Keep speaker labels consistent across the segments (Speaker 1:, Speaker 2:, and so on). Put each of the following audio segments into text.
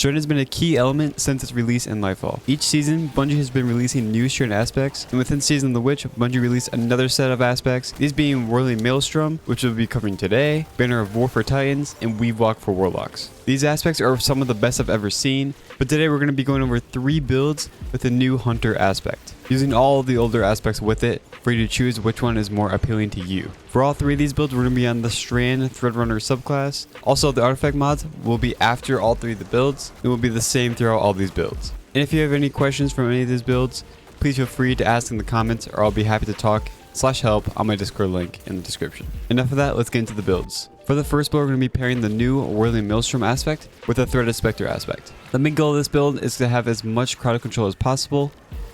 Speaker 1: Strand has been a key element since its release in Lightfall. Each season, Bungie has been releasing new Strand aspects, and within Season of the Witch, Bungie released another set of aspects, these being Whirling Maelstrom, which we'll be covering today, Banner of War for Titans, and Weave Walk for Warlocks. These aspects are some of the best I've ever seen, but today we're going to be going over 3 builds with the new Hunter aspect, using all of the older aspects with it for you to choose which one is more appealing to you. For all 3 of these builds, we're going to be on the Strand Threadrunner subclass. Also, the artifact mods will be after all 3 of the builds and will be the same throughout all these builds. And if you have any questions from any of these builds, please feel free to ask in the comments, or I'll be happy to talk/help on my Discord link in the description. Enough of that, let's get into the builds. For the first build, we're going to be pairing the new Whirling Maelstrom aspect with the Threaded Spectre aspect. The main goal of this build is to have as much crowd control as possible,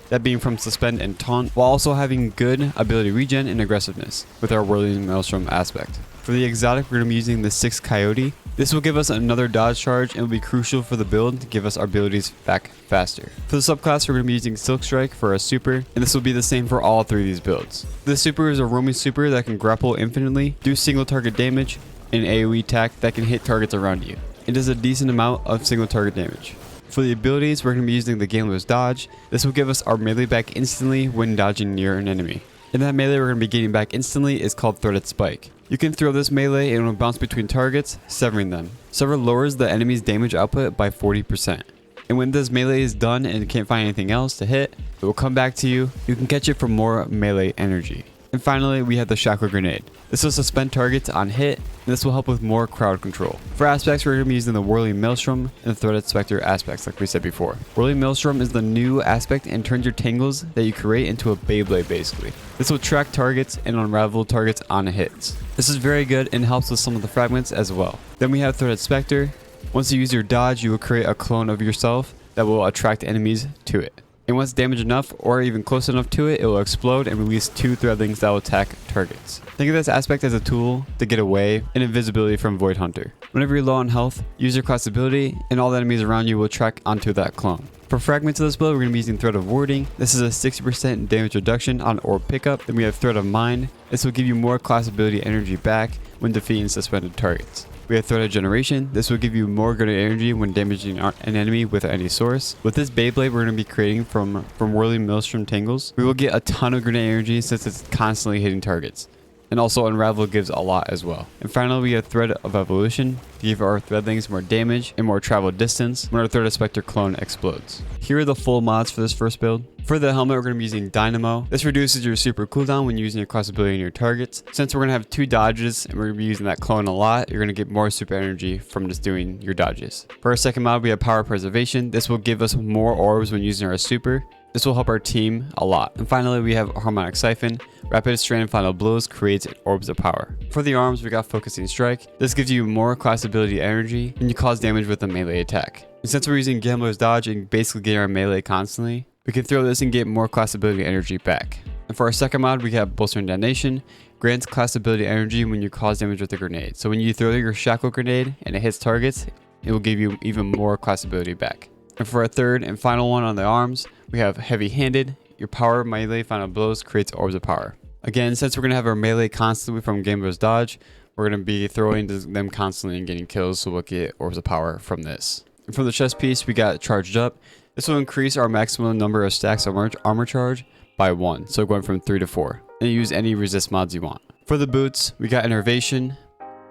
Speaker 1: that being from Suspend and Taunt, while also having good ability regen and aggressiveness with our Whirling Maelstrom aspect. For the exotic, we're going to be using the 6 Coyote. This will give us another dodge charge and will be crucial for the build to give us our abilities back faster. For the subclass, we're going to be using Silk Strike for our super, and this will be the same for all 3 of these builds. This super is a roaming super that can grapple infinitely, do single target damage, and AoE attack that can hit targets around you. It does a decent amount of single target damage. For the abilities, we're going to be using the Gambler's Dodge. This will give us our melee back instantly when dodging near an enemy. And that melee we're going to be getting back instantly is called Threaded Spike. You can throw this melee and it will bounce between targets, severing them. Sever lowers the enemy's damage output by 40%. And when this melee is done and can't find anything else to hit, it will come back to you. You can catch it for more melee energy. And finally, we have the Shackle Grenade. This will suspend targets on hit, and this will help with more crowd control. For aspects, we're going to be using the Whirling Maelstrom and the Threaded Spectre aspects like we said before. Whirling Maelstrom is the new aspect and turns your tangles that you create into a Beyblade basically. This will track targets and unravel targets on hits. This is very good and helps with some of the fragments as well. Then we have Threaded Spectre. Once you use your dodge, you will create a clone of yourself that will attract enemies to it. And once damaged enough or even close enough to it, it will explode and release 2 threadlings that will attack targets. Think of this aspect as a tool to get away and invisibility from Void Hunter. Whenever you're low on health, use your class ability and all the enemies around you will track onto that clone. For fragments of this build, we're going to be using Thread of Warding. This is a 60% damage reduction on orb pickup. Then we have Thread of Mind. This will give you more class ability energy back when defeating suspended targets. We have Threaded Generation. This will give you more grenade energy when damaging an enemy with any source. With this Beyblade we're going to be creating from Whirling Maelstrom Tangles, we will get a ton of grenade energy since it's constantly hitting targets. And also Unravel gives a lot as well. And finally, we have Thread of Evolution to give our threadlings more damage and more travel distance when our Threaded Spectre clone explodes. Here are the full mods for this first build. For the helmet, we're going to be using Dynamo. This reduces your super cooldown when using your cross ability on your targets. Since we're going to have 2 dodges and we're going to be using that clone a lot, you're going to get more super energy from just doing your dodges. For our second mod, we have Power Preservation. This will give us more orbs when using our super. This will help our team a lot. And finally, we have Harmonic Siphon. Rapid Strand Final Blows creates orbs of power. For the arms, we got Focusing Strike. This gives you more class ability energy and you cause damage with a melee attack. And since we're using Gambler's Dodge and basically getting our melee constantly, we can throw this and get more class ability energy back. And for our second mod, we have Bolstering Damnation. Grants class ability energy when you cause damage with a grenade. So when you throw your Shackle Grenade and it hits targets, it will give you even more class ability back. And for our third and final one on the arms, we have Heavy Handed. Your power melee final blows creates orbs of power. Again, since we're going to have our melee constantly from Gambler's Dodge, we're going to be throwing them constantly and getting kills, so we'll get orbs of power from this. And for the chest piece, we got Charged Up. This will increase our maximum number of stacks of armor charge by 1, so going from 3 to 4. And you use any resist mods you want. For the boots, we got Innervation.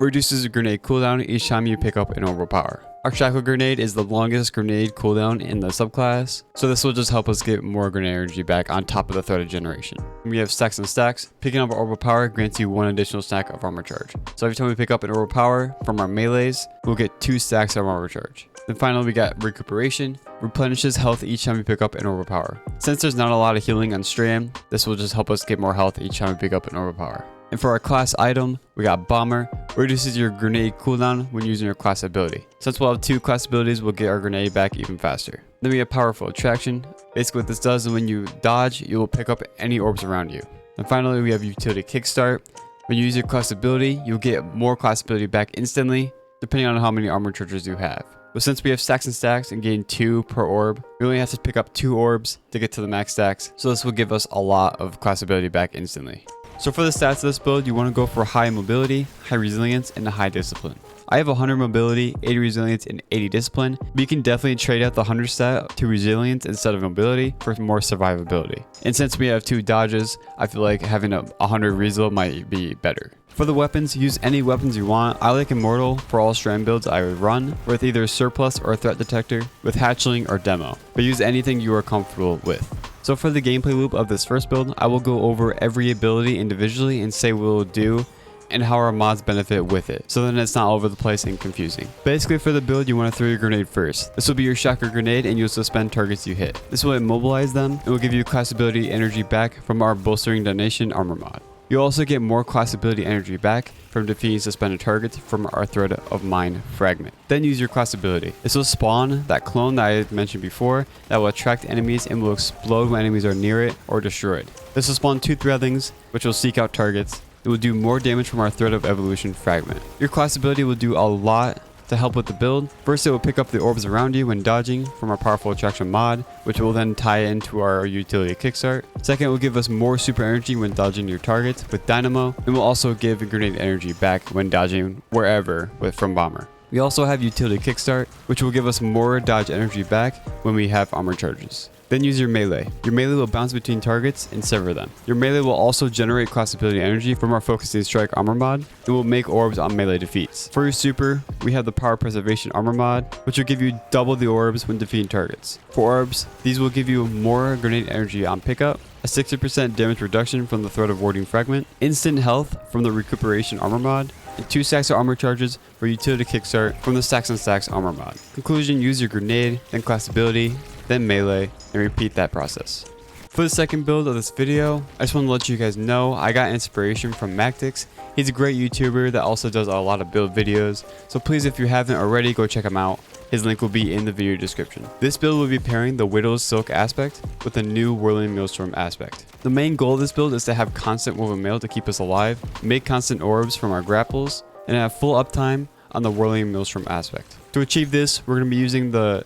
Speaker 1: Reduces the grenade cooldown each time you pick up an orb of power. Our Shackle Grenade is the longest grenade cooldown in the subclass, so this will just help us get more grenade energy back on top of the Threaded Generation. We have Stacks and Stacks. Picking up an Orb of Power grants you 1 additional stack of armor charge. So every time we pick up an Orb of Power from our melees, we'll get 2 stacks of armor charge. Then finally, we got Recuperation. Replenishes health each time we pick up an Orb of Power. Since there's not a lot of healing on Strand, this will just help us get more health each time we pick up an Orb of Power. And for our class item, we got Bomber. Reduces your grenade cooldown when using your class ability. Since we'll have 2 class abilities, we'll get our grenade back even faster. Then we have Powerful Attraction. Basically what this does is when you dodge, you will pick up any orbs around you. And finally, we have Utility Kickstart. When you use your class ability, you'll get more class ability back instantly, depending on how many armor charges you have. But since we have Stacks and Stacks and gain 2 per orb, we only have to pick up 2 orbs to get to the max stacks. So this will give us a lot of class ability back instantly. So for the stats of this build, you want to go for high mobility, high resilience, and a high discipline. I have 100 mobility, 80 resilience, and 80 discipline, but you can definitely trade out the 100 stat to resilience instead of mobility for more survivability. And since we have 2 dodges, I feel like having a 100 resil might be better. For the weapons, use any weapons you want. I like Immortal for all Strand builds I would run, with either Surplus or Threat Detector, with Hatchling or Demo, but use anything you are comfortable with. So for the gameplay loop of this first build, I will go over every ability individually and say what it will do and how our mods benefit with it, so then it's not all over the place and confusing. Basically for the build, you want to throw your grenade first. This will be your shocker grenade and you'll suspend targets you hit. This will immobilize them and will give you class ability energy back from our bolstering donation armor mod. You'll also get more class ability energy back from defeating suspended targets from our Thread of Mind fragment. Then use your class ability. This will spawn that clone that I mentioned before that will attract enemies and will explode when enemies are near it or destroyed. This will spawn 2 Threadlings, which will seek out targets. It will do more damage from our Thread of Evolution fragment. Your class ability will do a lot to help with the build. First, it will pick up the orbs around you when dodging from our powerful attraction mod, which will then tie into our utility kickstart. Second, it will give us more super energy when dodging your targets with Dynamo, and will also give grenade energy back when dodging wherever from Bomber. We also have utility kickstart, which will give us more dodge energy back when we have armor charges. Then use your melee. Your melee will bounce between targets and sever them. Your melee will also generate class ability energy from our Focusing Strike armor mod. It will make orbs on melee defeats. For your super, we have the Power Preservation armor mod, which will give you double the orbs when defeating targets. For orbs, these will give you more grenade energy on pickup, a 60% damage reduction from the Threat of Warding fragment, instant health from the Recuperation armor mod, and 2 stacks of armor charges for utility kickstart from the Stacks and Stacks armor mod. Conclusion, use your grenade, then class ability, then melee, and repeat that process. For the second build of this video, I just want to let you guys know I got inspiration from Mactix. He's a great YouTuber that also does a lot of build videos, so please, if you haven't already, go check him out. His link will be in the video description. This build will be pairing the Widow's Silk aspect with the new Whirling Maelstrom aspect. The main goal of this build is to have constant woven mail to keep us alive, make constant orbs from our grapples, and have full uptime on the Whirling Maelstrom aspect. To achieve this, we're going to be using the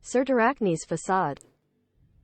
Speaker 2: Certarachne's facade.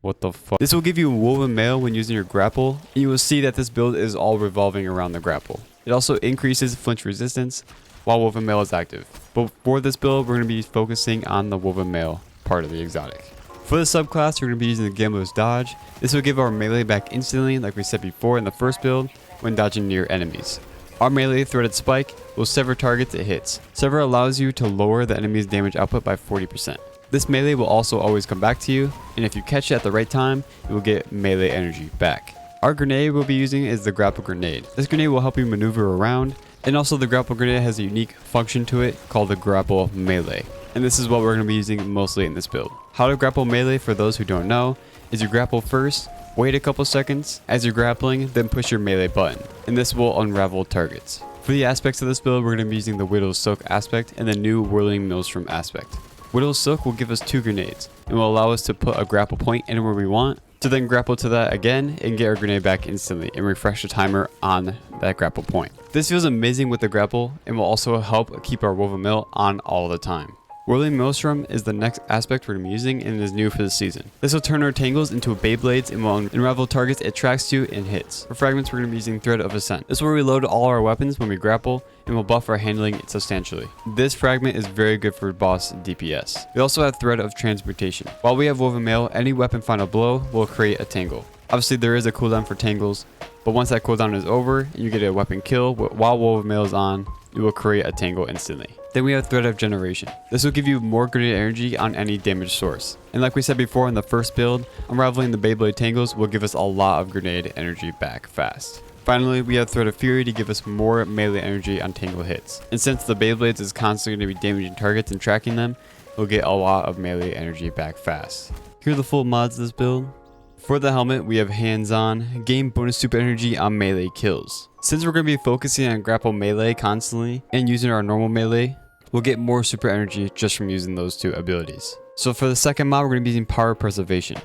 Speaker 1: What the fuck? This will give you woven mail when using your grapple, and you will see that this build is all revolving around the grapple. It also increases flinch resistance while woven mail is active. But for this build, we're going to be focusing on the woven mail part of the exotic. For the subclass, we're going to be using the Gambler's Dodge. This will give our melee back instantly, like we said before in the first build, when dodging near enemies. Our melee Threaded Spike will sever targets it hits. Sever allows you to lower the enemy's damage output by 40%. This melee will also always come back to you, and if you catch it at the right time, you will get melee energy back. Our grenade we'll be using is the Grapple Grenade. This grenade will help you maneuver around, and also the Grapple Grenade has a unique function to it called the Grapple Melee. And this is what we're going to be using mostly in this build. How to grapple melee, for those who don't know, is you grapple first, wait a couple seconds as you're grappling, then push your melee button, and this will unravel targets. For the aspects of this build, we're going to be using the Widow's Silk aspect and the new Whirling Maelstrom aspect. Widow's Silk will give us 2 grenades and will allow us to put a grapple point anywhere we want, to then grapple to that again and get our grenade back instantly and refresh the timer on that grapple point. This feels amazing with the grapple and will also help keep our woven mail on all the time. Whirling Maelstrom is the next aspect we're going to be using and is new for this season. This will turn our tangles into Beyblades and will unravel targets it tracks to and hits. For fragments, we're going to be using Thread of Ascent. This will reload all our weapons when we grapple and will buff our handling substantially. This fragment is very good for boss DPS. We also have Thread of Transmutation. While we have woven mail, any weapon final blow will create a tangle. Obviously there is a cooldown for tangles, but once that cooldown is over and you get a weapon kill while woven mail is on, you will create a tangle instantly. Then we have Thread of Generation. This will give you more grenade energy on any damage source. And like we said before in the first build, unraveling the Beyblade tangles will give us a lot of grenade energy back fast. Finally, we have Thread of Fury to give us more melee energy on tangle hits. And since the Beyblades is constantly going to be damaging targets and tracking them, we'll get a lot of melee energy back fast. Here are the full mods of this build. For the helmet, we have hands-on, gain bonus super energy on melee kills. Since we're going to be focusing on grapple melee constantly and using our normal melee, we'll get more super energy just from using those 2 abilities. So for the second mod, we're going to be using Power Preservation.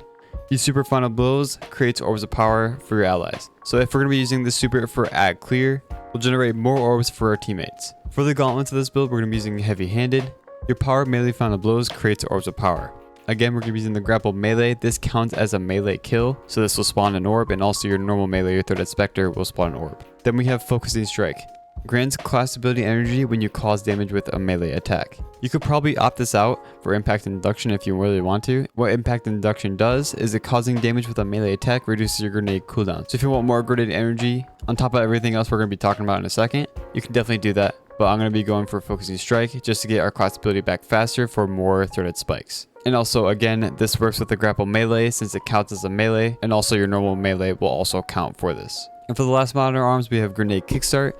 Speaker 1: These super final blows creates orbs of power for your allies. So if we're going to be using this super for Add Clear, we'll generate more orbs for our teammates. For the gauntlets of this build, we're going to be using Heavy Handed. Your power melee final blows creates orbs of power. Again, we're going to be using the grapple melee. This counts as a melee kill, so this will spawn an orb, and also your normal melee or Threaded Spectre will spawn an orb. Then we have Focusing Strike. grants class ability energy when you cause damage with a melee attack. You could probably opt this out for impact induction if you really want to. What impact induction does is it causing damage with a melee attack reduces your grenade cooldown. So if you want more grenade energy on top of everything else we're going to be talking about in a second, you can definitely do that. But I'm going to be going for focusing strike just to get our class ability back faster for more threaded spikes. And also, again, this works with the grapple melee since it counts as a melee, and also your normal melee will also count for this. And for the last mod on our arms, we have grenade kickstart.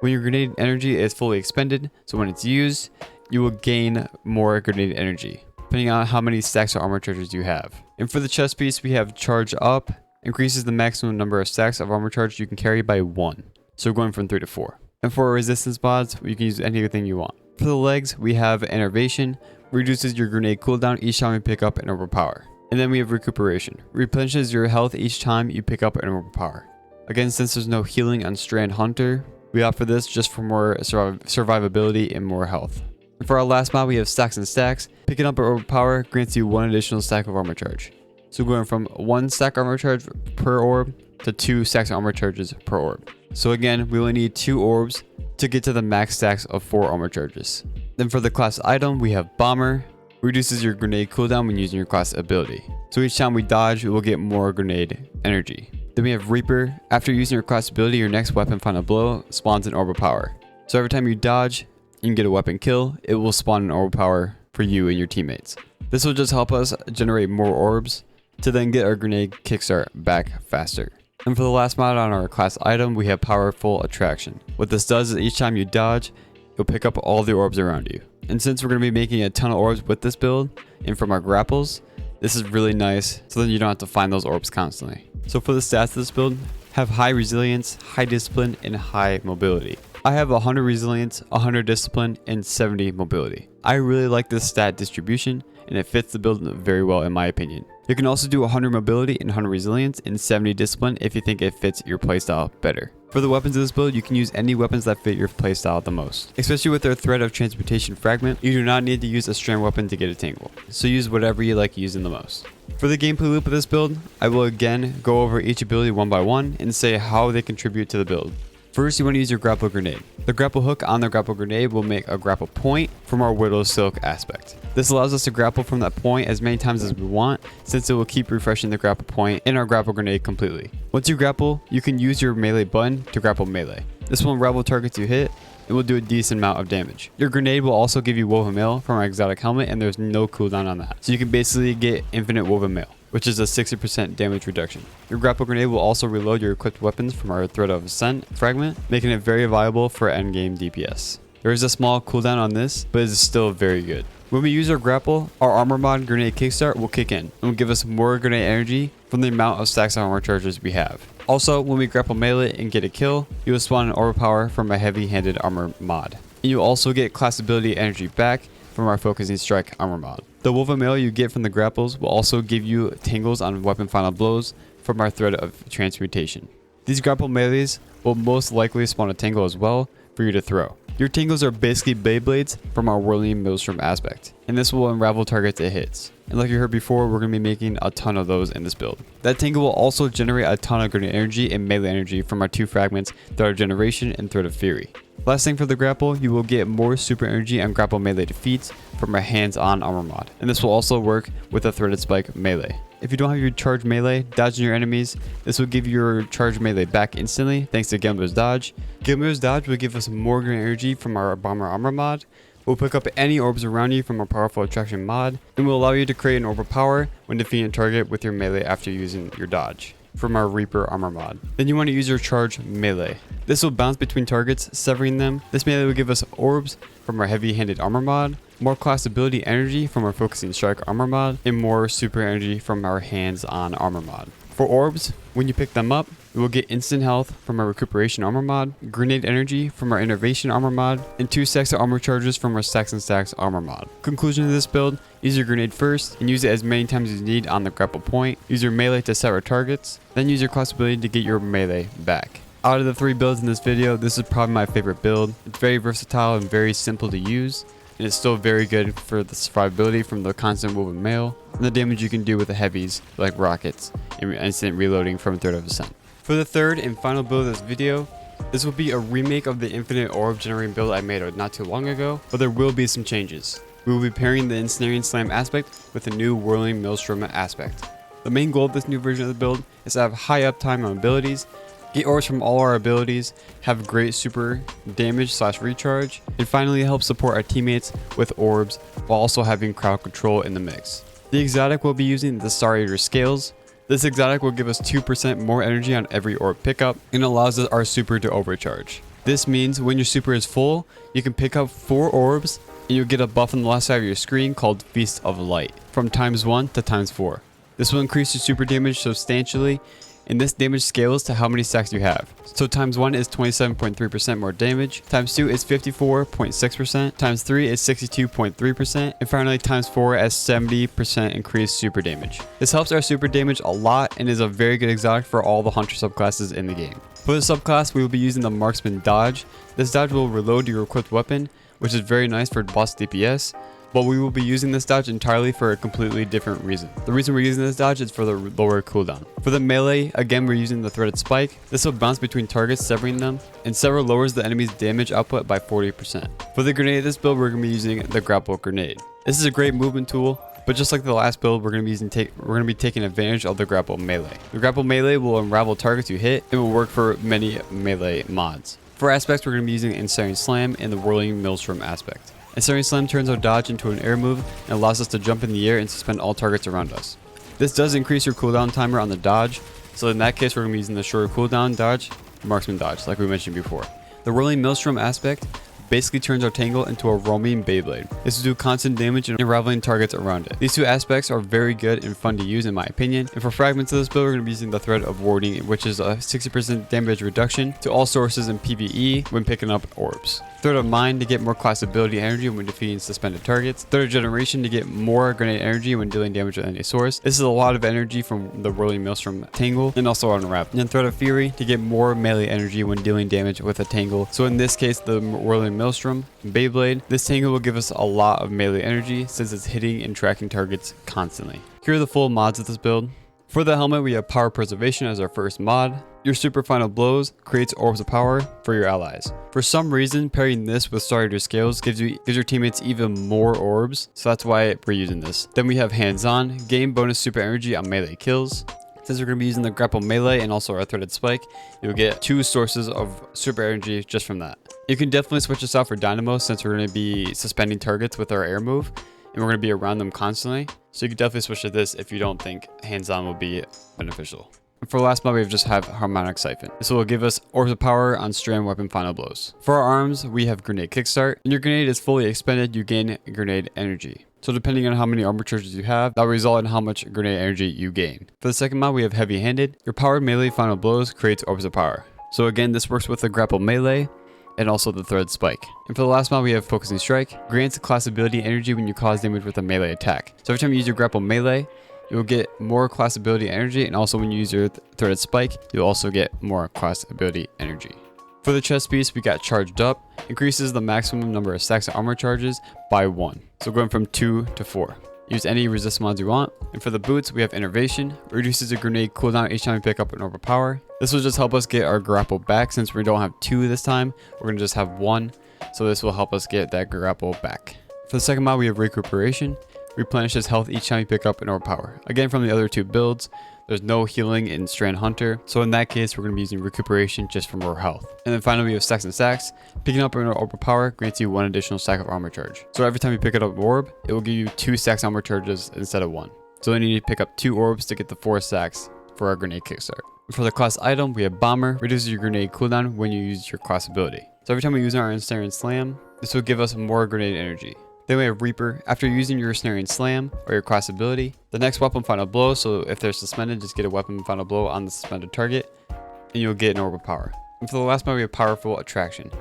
Speaker 1: When your grenade energy is fully expended, so when it's used, you will gain more grenade energy, depending on how many stacks of armor charges you have. And for the chest piece, we have charge up, increases the maximum number of stacks of armor charge you can carry by 1. So going from 3 to 4. And for resistance mods, you can use anything you want. For the legs, we have Enervation, reduces your grenade cooldown each time you pick up an overpower. And then we have Recuperation, replenishes your health each time you pick up an overpower. Again, since there's no healing on Strand Hunter, we opt for this just for more survivability and more health. And for our last mod, we have Stacks and Stacks. Picking up an overpower grants you 1 additional stack of armor charge. So going from 1 stack armor charge per orb to 2 stacks of armor charges per orb. So again, we only need 2 orbs to get to the max stacks of 4 armor charges. Then for the class item, we have Bomber, reduces your grenade cooldown when using your class ability. So each time we dodge, we will get more grenade energy. Then we have Reaper. After using your class ability, your next weapon final blow spawns an orb of power. So every time you dodge, you can get a weapon kill, it will spawn an orb of power for you and your teammates. This will just help us generate more orbs to then get our grenade kickstart back faster. And for the last mod on our class item, we have Powerful Attraction. What this does is each time you dodge, you'll pick up all the orbs around you. And since we're going to be making a ton of orbs with this build and from our grapples, this is really nice so then you don't have to find those orbs constantly. So for the stats of this build, have high resilience, high discipline, and high mobility. I have 100 resilience, 100 discipline, and 70 mobility. I really like this stat distribution and it fits the build very well in my opinion. You can also do 100 mobility and 100 resilience and 70 discipline if you think it fits your playstyle better. For the weapons of this build, you can use any weapons that fit your playstyle the most. Especially with their threat of transportation fragment, you do not need to use a strand weapon to get a tangle. So use whatever you like using the most. For the gameplay loop of this build, I will again go over each ability one by one and say how they contribute to the build. First, you want to use your grapple grenade. The grapple hook on the grapple grenade will make a grapple point from our Widow Silk aspect. This allows us to grapple from that point as many times as we want, since it will keep refreshing the grapple point in our grapple grenade completely. Once you grapple, you can use your melee button to grapple melee. This will unravel targets you hit. It will do a decent amount of damage. Your grenade will also give you Woven Mail from our exotic helmet, and there's no cooldown on that. So you can basically get infinite Woven Mail, which is a 60% damage reduction. Your grapple grenade will also reload your equipped weapons from our Thread of Ascent fragment, making it very viable for endgame DPS. There is a small cooldown on this, but it is still very good. When we use our grapple, our armor mod grenade kickstart will kick in and will give us more grenade energy from the amount of stacks of armor charges we have. Also, when we grapple melee and get a kill, you will spawn an overpower from a heavy-handed armor mod. And you will also get class ability energy back from our focusing strike armor mod. The woven mail you get from the grapples will also give you tangles on weapon final blows from our thread of transmutation. These grapple melees will most likely spawn a tangle as well for you to throw. Your tangles are basically Beyblades from our Whirling Maelstrom aspect, and this will unravel targets it hits. And like you heard before, we're going to be making a ton of those in this build. That tangle will also generate a ton of grenade energy and melee energy from our 2 fragments, Thread of Generation and Thread of Fury. Last thing for the grapple, you will get more super energy on grapple melee defeats from our hands-on armor mod, and this will also work with a threaded spike melee. If you don't have your charge melee, dodging your enemies, this will give your charge melee back instantly thanks to Gambler's Dodge. Gambler's Dodge will give us more grenade energy from our bomber armor mod. We'll pick up any orbs around you from our powerful attraction mod, and will allow you to create an orb of power when defeating a target with your melee after using your dodge from our Reaper armor mod. Then you want to use your charge melee. This will bounce between targets, severing them. This melee will give us orbs from our heavy-handed armor mod, more class ability energy from our focusing strike armor mod, and more super energy from our hands-on armor mod. For orbs, when you pick them up, we will get instant health from our recuperation armor mod, grenade energy from our innovation armor mod, and 2 stacks of armor charges from our stacks and stacks armor mod. Conclusion of this build, use your grenade first and use it as many times as you need on the grapple point. Use your melee to sever targets, then use your class ability to get your melee back. Out of the 3 builds in this video, this is probably my favorite build. It's very versatile and very simple to use, and it's still very good for the survivability from the constant woven mail and the damage you can do with the heavies like rockets and instant reloading from Thread of Ascent. For the third and final build of this video, This will be a remake of the infinite orb generating build I made not too long ago, but there will be some changes. We will be pairing the Ensnaring Slam aspect with the new Whirling Maelstrom aspect. The main goal of this new version of the build is to have high uptime on abilities, get orbs from all our abilities, have great super damage / recharge, and finally help support our teammates with orbs while also having crowd control in the mix. The exotic will be using the Star Eater scales. This exotic will give us 2% more energy on every orb pickup and allows our super to overcharge. This means when your super is full, you can pick up 4 orbs and you'll get a buff on the left side of your screen called Feast of Light from ×1 to ×4. This will increase your super damage substantially, and this damage scales to how many stacks you have. So ×1 is 27.3% more damage, ×2 is 54.6%, ×3 is 62.3%, and finally ×4 is 70% increased super damage. This helps our super damage a lot and is a very good exotic for all the hunter subclasses in the game. For the subclass, we will be using the Marksman dodge. This dodge will reload your equipped weapon, which is very nice for boss DPS. But we will be using this dodge entirely for a completely different reason. The reason we're using this dodge is for the lower cooldown. For the melee, again we're using the threaded spike. This will bounce between targets, severing them, and sever lowers the enemy's damage output by 40%. For the grenade of this build, we're going to be using the grapple grenade. This is a great movement tool, but just like the last build, we're going to be taking advantage of the grapple melee. The grapple melee will unravel targets you hit and will work for many melee mods. For aspects, we're going to be using Ensnaring Slam and the Whirling Maelstrom aspect. Ensnaring Slam turns our dodge into an air move and allows us to jump in the air and suspend all targets around us. This does increase your cooldown timer on the dodge, so in that case we're going to be using the shorter cooldown dodge, Marksman dodge, like we mentioned before. The Whirling Maelstrom aspect basically turns our Tangle into a roaming Beyblade. This will do constant damage and unraveling targets around it. These two aspects are very good and fun to use in my opinion. And for fragments of this build, we're going to be using the Thread of Warding, which is a 60% damage reduction to all sources in PvE when picking up orbs. Thread of Mind to get more class ability energy when defeating suspended targets. Thread of Generation to get more grenade energy when dealing damage with any source. This is a lot of energy from the Whirling Maelstrom Tangle and also Unwrap. And then Thread of Fury to get more melee energy when dealing damage with a Tangle. So in this case, the Whirling Maelstrom Beyblade. This Tangle will give us a lot of melee energy since it's hitting and tracking targets constantly. Here are the full mods of this build. For the helmet, we have Power Preservation as our first mod. Your Super Final Blows creates orbs of power for your allies. For some reason, pairing this with Star Eater Scales gives your teammates even more orbs, so that's why we're using this. Then we have Hands On, gain bonus super energy on melee kills. Since we're going to be using the grapple melee and also our threaded spike, you'll get 2 sources of super energy just from that. You can definitely switch this out for Dynamo since we're going to be suspending targets with our air move and we're going to be around them constantly. So you can definitely switch to this if you don't think hands-on will be beneficial. And for the last mod, we just have Harmonic Siphon. This will give us orbs of power on Strand weapon final blows. For our arms, we have Grenade Kickstart. When your grenade is fully expended, you gain grenade energy. So depending on how many armor charges you have, that will result in how much grenade energy you gain. For the second mod, we have Heavy Handed. Your powered melee final blows creates orbs of power. So again, this works with the grapple melee and also the thread spike. And for the last mod, we have Focusing Strike. Grants class ability energy when you cause damage with a melee attack. So every time you use your grapple melee, you'll get more class ability energy, and also when you use your threaded spike, you'll also get more class ability energy. For the chest piece, we got Charged Up. Increases the maximum number of stacks of armor charges by 1. So going from 2 to 4. Use any resist mods you want. And for the boots, we have Innervation. Reduces your grenade cooldown each time you pick up an orb of power. This will just help us get our grapple back. Since we don't have 2 this time, we're going to just have 1. So this will help us get that grapple back. For the second mod, we have Recuperation. Replenishes health each time you pick up an orb power. Again, from the other 2 builds, there's no healing in Strand Hunter, so in that case we're going to be using Recuperation just for more health. And then finally we have Stacks and Stacks. Picking up an orb of power grants you 1 additional stack of armor charge. So every time you pick up an orb, it will give you 2 stacks armor charges instead of 1. So then you need to pick up 2 orbs to get the 4 stacks for our Grenade Kickstart. For the class item, we have Bomber. Reduces your grenade cooldown when you use your class ability. So every time we use our Ensnaring Slam, this will give us more grenade energy. Then we have Reaper. After using your Ensnaring Slam or your class ability, the next weapon final blow, so if they're suspended, just get a weapon final blow on the suspended target, and you'll get an orb of power. And for the last mod, we have Powerful Attraction.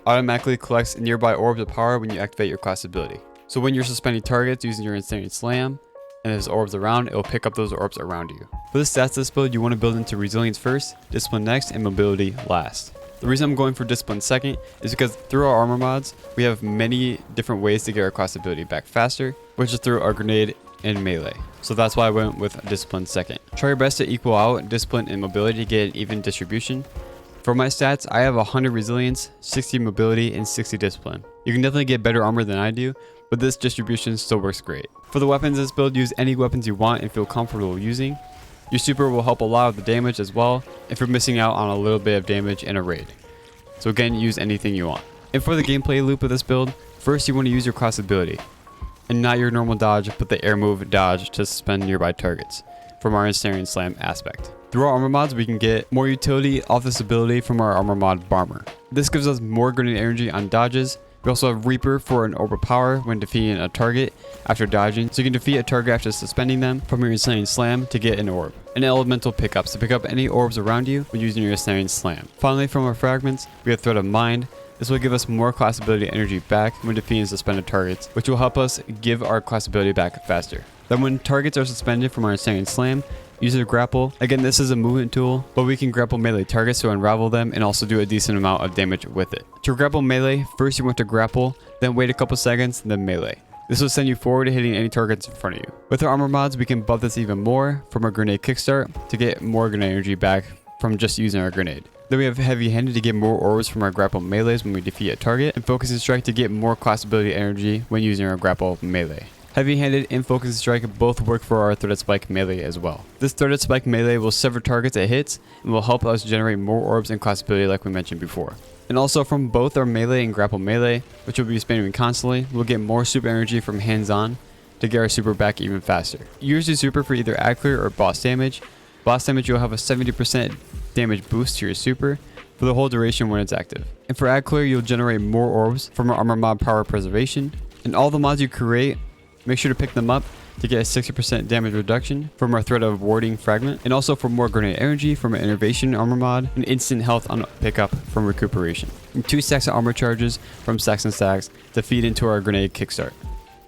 Speaker 1: Automatically collects nearby orbs of power when you activate your class ability. So when you're suspending targets using your Ensnaring Slam, and there's orbs around, it will pick up those orbs around you. For the stats of this build, you want to build into Resilience first, Discipline next, and Mobility last. The reason I'm going for Discipline second is because through our armor mods, we have many different ways to get our class ability back faster, which is through our grenade and melee. So that's why I went with Discipline second. Try your best to equal out Discipline and Mobility to get an even distribution. For my stats, I have 100 resilience, 60 mobility, and 60 discipline. You can definitely get better armor than I do, but this distribution still works great. For the weapons in this build, use any weapons you want and feel comfortable using. Your super will help a lot of the damage as well if you're missing out on a little bit of damage in a raid. So again, use anything you want. And for the gameplay loop of this build, first you want to use your class ability, and not your normal dodge, but the air move dodge to suspend nearby targets from our Ensnaring Slam aspect. Through our armor mods, we can get more utility off this ability from our armor mod Bomber. This gives us more grenade energy on dodges. We also have Reaper for an orb of power when defeating a target after dodging, so you can defeat a target after suspending them from your Ensnaring Slam to get an orb. And elemental pickups to pick up any orbs around you when using your Ensnaring Slam. Finally, from our fragments, we have Thread of Mind. This will give us more class ability energy back when defeating suspended targets, which will help us give our class ability back faster. Then when targets are suspended from our Ensnaring Slam, use a grapple. Again, this is a movement tool, but we can grapple melee targets to unravel them and also do a decent amount of damage with it. To grapple melee, first you want to grapple, then wait a couple seconds, then melee. This will send you forward to hitting any targets in front of you. With our armor mods, we can buff this even more from our grenade kickstart to get more grenade energy back from just using our grenade. Then we have heavy handed to get more orbs from our grapple melees when we defeat a target, and focus and strike to get more class ability energy when using our grapple melee. Heavy-handed and focus and strike both work for our threaded spike melee as well. This threaded spike melee will sever targets it hits and will help us generate more orbs and class ability like we mentioned before. And also from both our melee and grapple melee, which will be spamming constantly, we'll get more super energy from hands-on to get our super back even faster. Use your super for either ad clear or boss damage. Boss damage, you'll have a 70% damage boost to your super for the whole duration when it's active. And for ad clear, you'll generate more orbs from our armor mod power preservation. And all the mods you create, make sure to pick them up to get a 60% damage reduction from our Thread of Warding fragment, and also for more grenade energy from an Innervation armor mod, and instant health on pickup from recuperation. And 2 stacks of armor charges from stacks and stacks to feed into our grenade kickstart.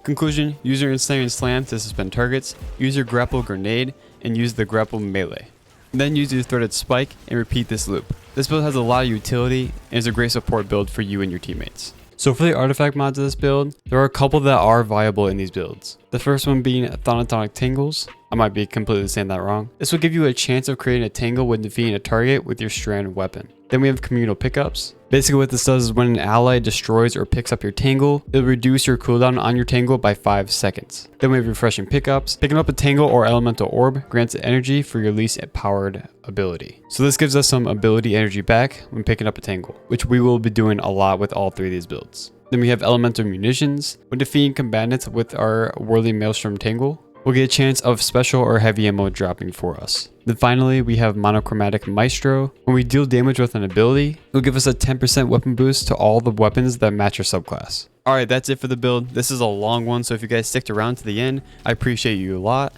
Speaker 1: Conclusion, use your Ensnaring Slam to suspend targets, use your grapple grenade, and use the grapple melee. Then use your threaded spike and repeat this loop. This build has a lot of utility and is a great support build for you and your teammates. So for the artifact mods of this build, there are a couple that are viable in these builds. The first one being Thonatonic Tangles. I might be completely saying that wrong. This will give you a chance of creating a tangle when defeating a target with your Strand weapon. Then we have Communal Pickups. Basically what this does is when an ally destroys or picks up your tangle, it'll reduce your cooldown on your tangle by 5 seconds. Then we have Refreshing Pickups. Picking up a tangle or elemental orb grants energy for your least powered ability. So this gives us some ability energy back when picking up a tangle, which we will be doing a lot with all 3 of these builds. Then we have Elemental Munitions. When defeating combatants with our Whirling Maelstrom tangle, we'll get a chance of special or heavy ammo dropping for us. Then finally, we have Monochromatic Maestro. When we deal damage with an ability, it'll give us a 10% weapon boost to all the weapons that match your subclass. Alright, that's it for the build. This is a long one, so if you guys sticked around to the end, I appreciate you a lot.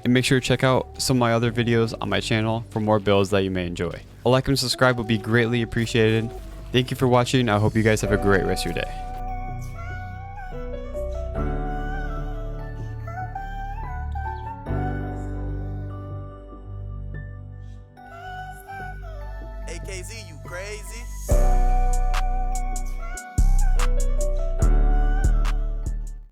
Speaker 1: And make sure to check out some of my other videos on my channel for more builds that you may enjoy. A like and subscribe would be greatly appreciated. Thank you for watching. I hope you guys have a great rest of your day.
Speaker 2: AKZ, you crazy?